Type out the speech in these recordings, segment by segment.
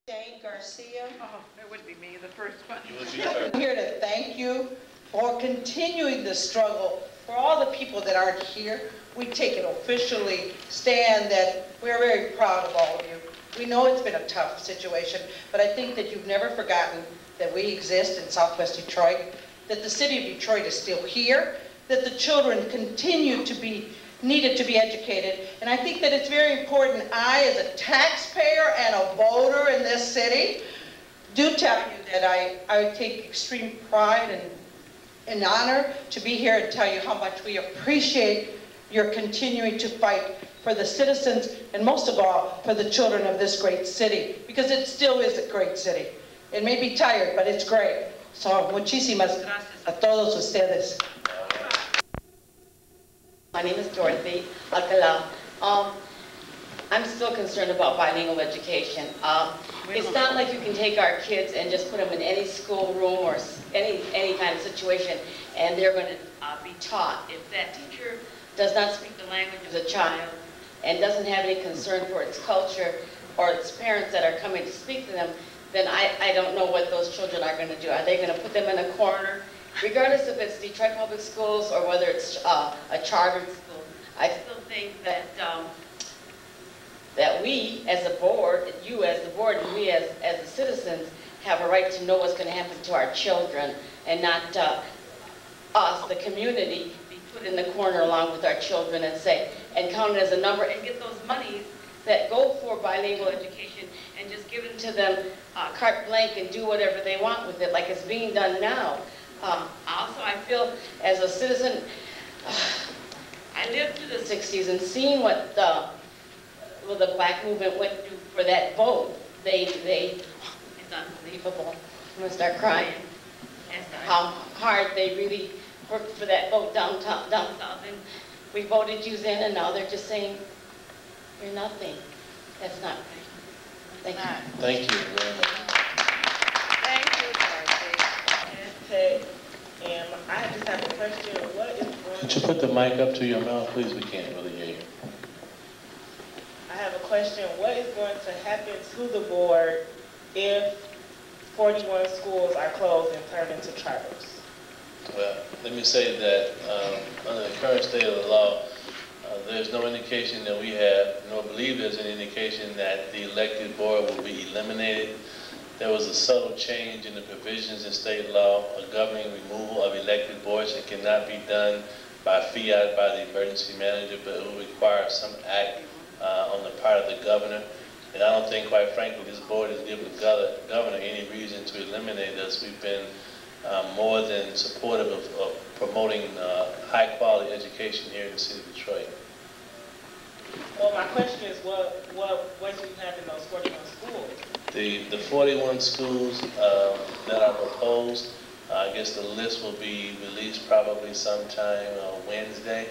Jane Garcia. Oh, it would be me, the first one. I'm here to thank you for continuing the struggle. For all the people that aren't here, we take it officially stand that we're very proud of all of you. We know it's been a tough situation, but I think that you've never forgotten that we exist in Southwest Detroit, that the city of Detroit is still here, that the children continue to be needed to be educated. And I think that it's very important, I as a taxpayer and a voter in this city, do tell you that I take extreme pride and honor to be here and tell you how much we appreciate your continuing to fight for the citizens and most of all for the children of this great city, because it still is a great city. It may be tired, but it's great. So muchísimas gracias a todos ustedes. My name is Dorothy Alcala. I'm still concerned about bilingual education. It's not like you can take our kids and just put them in any schoolroom or any kind of situation and they're going to be taught. If that teacher does not speak the language of the child and doesn't have any concern for its culture or its parents that are coming to speak to them, then I don't know what those children are going to do. Are they going to put them in a corner? Regardless if it's Detroit Public Schools or whether it's a chartered school, I still think that that we as a board, you as the board, and we as the citizens have a right to know what's going to happen to our children, and not us, the community, be put in the corner along with our children and say, and count it as a number and get those monies that go for bilingual education and just give it to them carte blanche and do whatever they want with it, like it's being done now. Also, I feel as a citizen, I lived through the 60s and seeing what the black movement went through for that vote. It's unbelievable. I'm going to start crying. How hard they really worked for that vote down south. And we voted you in, and now they're just saying, you're nothing. That's not right. Thank you. Thank you very much. Thank you, Dorothy. And I just have a question. What is going Could you put the mic up to your mouth, please? We can't really hear you. I have a question. What is going to happen to the board if 41 schools are closed and turned into charters? Well, let me say that under the current state of the law, there's no indication that we have, nor believe there's any indication that the elected board will be eliminated. There was a subtle change in the provisions in state law governing removal of elected boards. It cannot be done by fiat by the emergency manager, but it will require some act on the part of the governor. And I don't think, quite frankly, this board has given the governor any reason to eliminate us. We've been more than supportive of promoting high-quality education here in the city of Detroit. Well, my question is, what do you have in those 41 schools? The 41 schools that are proposed, I guess the list will be released probably sometime Wednesday.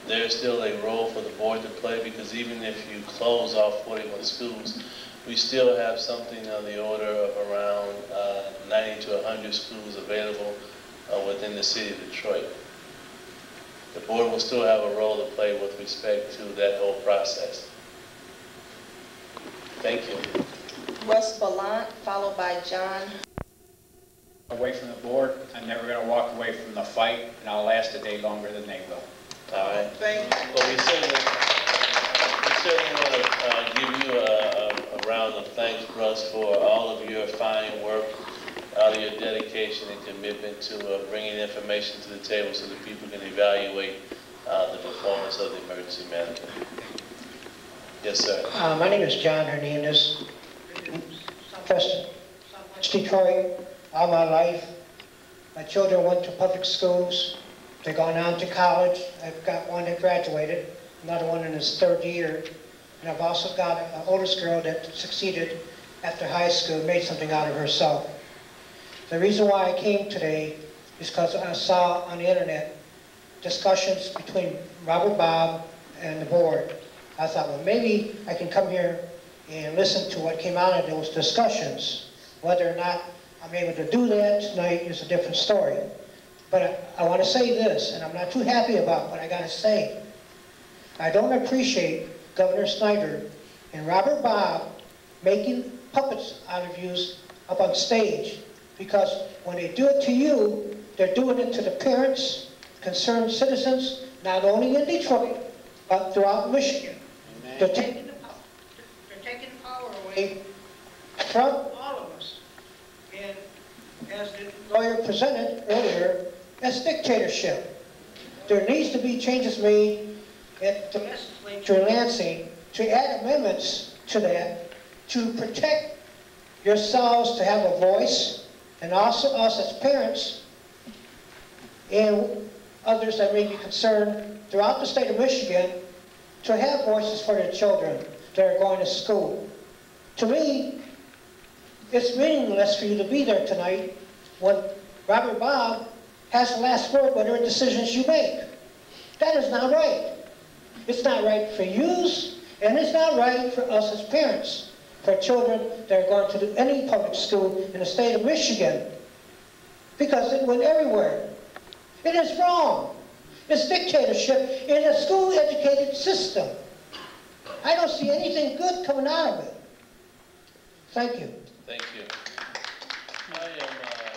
There's still a role for the board to play, because even if you close off 41 schools, we still have something on the order of around 90 to 100 schools available within the city of Detroit. The board will still have a role to play with respect to that whole process. Thank you. Russ Ballant, followed by John. Away from the board. I'm never going to walk away from the fight, and I'll last a day longer than they will. All right. Thank you. Well, we certainly want to give you a round of thanks, Russ, for all of your fine work, all of your dedication and commitment to bringing information to the table so that people can evaluate the performance of the emergency manager. Yes, sir. My name is John Hernandez. Southwest Detroit all my life. My children went to public schools. They've gone on to college. I've got one that graduated, another one in his third year. And I've also got an oldest girl that succeeded after high school, made something out of herself. The reason why I came today is because I saw on the internet discussions between Robert Bob and the board. I thought, well, maybe I can come here and listen to what came out of those discussions. Whether or not I'm able to do that tonight is a different story. But I want to say this, and I'm not too happy about what I got to say. I don't appreciate Governor Snyder and Robert Bob making puppets out of you up on stage. Because when they do it to you, they're doing it to the parents, concerned citizens, not only in Detroit, but throughout Michigan. They're taking the power away from all of us. And as the lawyer presented earlier, that's dictatorship. There needs to be changes made at the legislature in Lansing to add amendments to that to protect yourselves to have a voice, and also us as parents and others that may be concerned throughout the state of Michigan to have voices for their children that are going to school. To me, it's meaningless for you to be there tonight when Robert Bob has the last word whatever decisions you make. That is not right. It's not right for yous, and it's not right for us as parents, for children that are going to any public school in the state of Michigan, because it went everywhere. It is wrong. It's dictatorship in a school-educated system. I don't see anything good coming out of it. Thank you. Thank you. I am